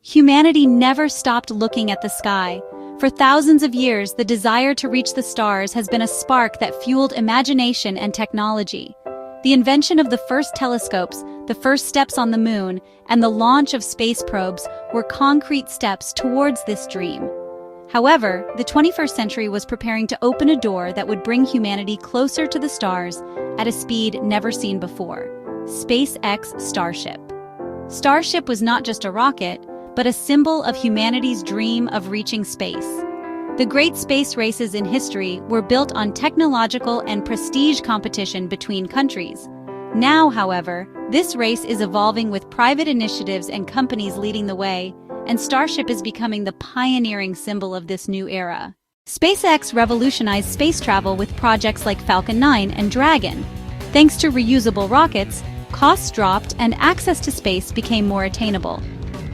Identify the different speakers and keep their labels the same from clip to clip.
Speaker 1: Humanity never stopped looking at the sky. For thousands of years, the desire to reach the stars has been a spark that fueled imagination and technology. The invention of the first telescopes, the first steps on the moon, and the launch of space probes were concrete steps towards this dream. However, the 21st century was preparing to open a door that would bring humanity closer to the stars at a speed never seen before. SpaceX Starship. Starship was not just a rocket, but a symbol of humanity's dream of reaching space. The great space races in history were built on technological and prestige competition between countries. Now, however, this race is evolving with private initiatives and companies leading the way, and Starship is becoming the pioneering symbol of this new era. SpaceX revolutionized space travel with projects like Falcon 9 and Dragon. Thanks to reusable rockets, costs dropped and access to space became more attainable.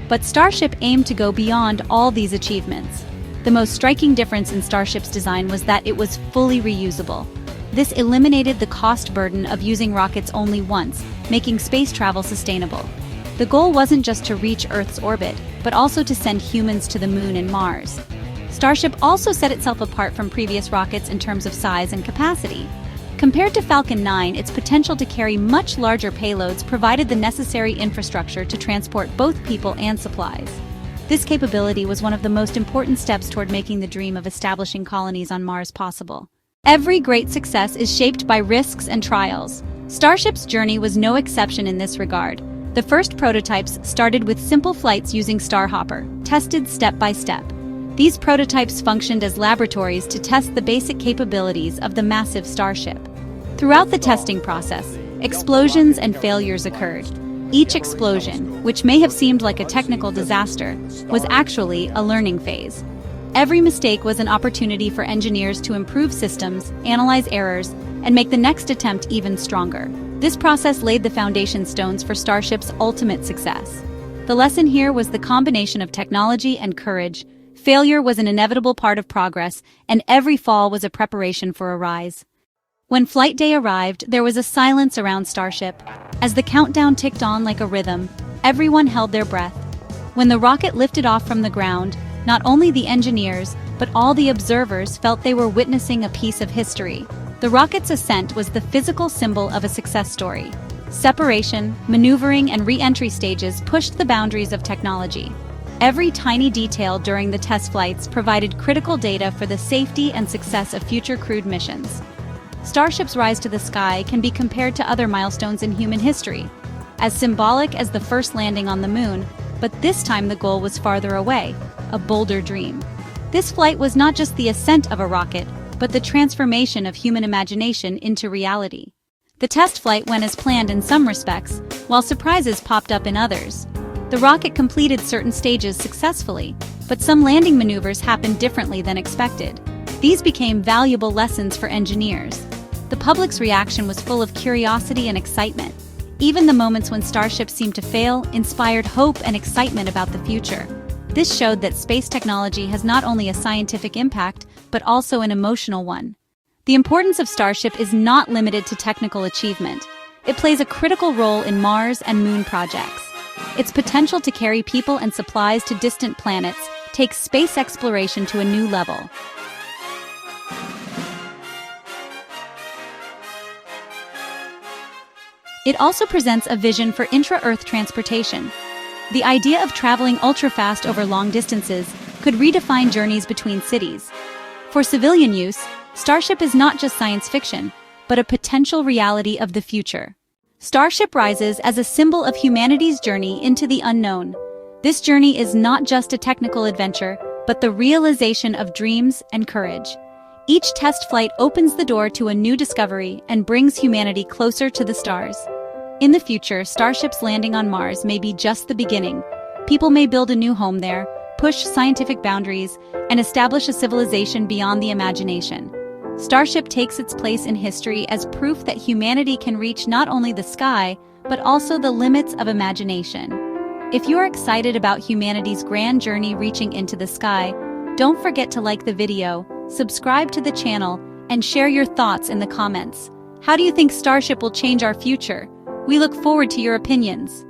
Speaker 1: But Starship aimed to go beyond all these achievements. The most striking difference in Starship's design was that it was fully reusable. This eliminated the cost burden of using rockets only once, making space travel sustainable. The goal wasn't just to reach Earth's orbit, but also to send humans to the Moon and Mars. Starship also set itself apart from previous rockets in terms of size and capacity. Compared to Falcon 9, its potential to carry much larger payloads provided the necessary infrastructure to transport both people and supplies. This capability was one of the most important steps toward making the dream of establishing colonies on Mars possible. Every great success is shaped by risks and trials. Starship's journey was no exception in this regard. The first prototypes started with simple flights using Starhopper, tested step by step. These prototypes functioned as laboratories to test the basic capabilities of the massive Starship. Throughout the testing process, explosions and failures occurred. Each explosion, which may have seemed like a technical disaster, was actually a learning phase. Every mistake was an opportunity for engineers to improve systems, analyze errors, and make the next attempt even stronger. This process laid the foundation stones for Starship's ultimate success. The lesson here was the combination of technology and courage. Failure was an inevitable part of progress, and every fall was a preparation for a rise. When flight day arrived, there was a silence around Starship. As the countdown ticked on like a rhythm, everyone held their breath. When the rocket lifted off from the ground, not only the engineers, but all the observers felt they were witnessing a piece of history. The rocket's ascent was the physical symbol of a success story. Separation, maneuvering, and re-entry stages pushed the boundaries of technology. Every tiny detail during the test flights provided critical data for the safety and success of future crewed missions. Starship's rise to the sky can be compared to other milestones in human history, as symbolic as the first landing on the moon, but this time the goal was farther away, a bolder dream. This flight was not just the ascent of a rocket, but the transformation of human imagination into reality. The test flight went as planned in some respects, while surprises popped up in others. The rocket completed certain stages successfully, but some landing maneuvers happened differently than expected. These became valuable lessons for engineers. The public's reaction was full of curiosity and excitement. Even the moments when Starship seemed to fail inspired hope and excitement about the future. This showed that space technology has not only a scientific impact, but also an emotional one. The importance of Starship is not limited to technical achievement. It plays a critical role in Mars and Moon projects. Its potential to carry people and supplies to distant planets takes space exploration to a new level. It also presents a vision for intra-Earth transportation. The idea of traveling ultra-fast over long distances could redefine journeys between cities. For civilian use, Starship is not just science fiction, but a potential reality of the future. Starship rises as a symbol of humanity's journey into the unknown. This journey is not just a technical adventure, but the realization of dreams and courage. Each test flight opens the door to a new discovery and brings humanity closer to the stars. In the future, Starship's landing on Mars may be just the beginning. People may build a new home there, push scientific boundaries, and establish a civilization beyond the imagination. Starship takes its place in history as proof that humanity can reach not only the sky, but also the limits of imagination. If you're excited about humanity's grand journey reaching into the sky, don't forget to like the video, subscribe to the channel, and share your thoughts in the comments. How do you think Starship will change our future? We look forward to your opinions.